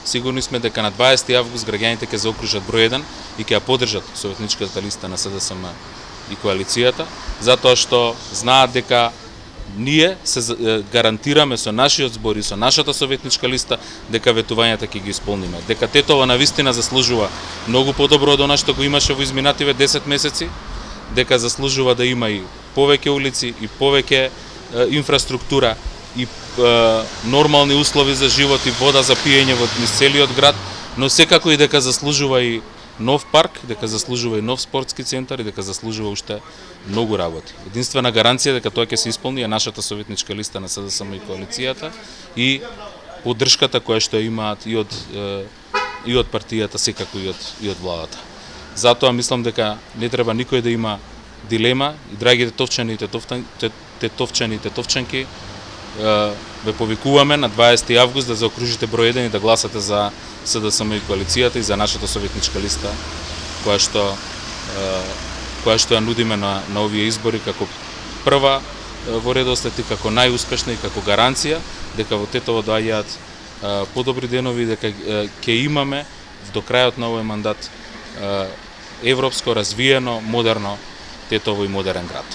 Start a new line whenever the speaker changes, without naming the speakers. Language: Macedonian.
сигурни сме дека на 20 август граѓаните ќе заокружат број 1 и ќе ја поддржат советничката листа на СДСМ и коалицијата, затоа што знаат дека ние се гарантираме со нашиот збор и со нашата советничка листа дека ветувањата ќе ги исполниме. Дека Тетово навистина заслужува многу подобро од она што го имаше во изминативе 10 месеци, дека заслужува да има и повеќе улици и повеќе инфраструктура и нормални услови за живот и вода за пиење во целиот град, но секако и дека заслужува и нов парк, дека заслужува и нов спортски центар и дека заслужува уште многу работи. Единствена гаранција дека тоа ќе се исполни е нашата советничка листа на СДСМ и коалицијата и поддршката која што имаат и од партијата, секако и од владата. Затоа мислам дека не треба никој да има дилема и драги тетовчани и тетовчанки, ве повикуваме на 20 август да заокружите број 1 и да гласате за СДСМ и коалицијата и за нашата советничка листа која што ја нудиме на овие избори како прва во редослед и како најуспешна и како гаранција дека во Тетово доаѓаат подобри денови, дека ќе имаме до крајот на овој мандат европско развиено, модерно Тетово и модерен град.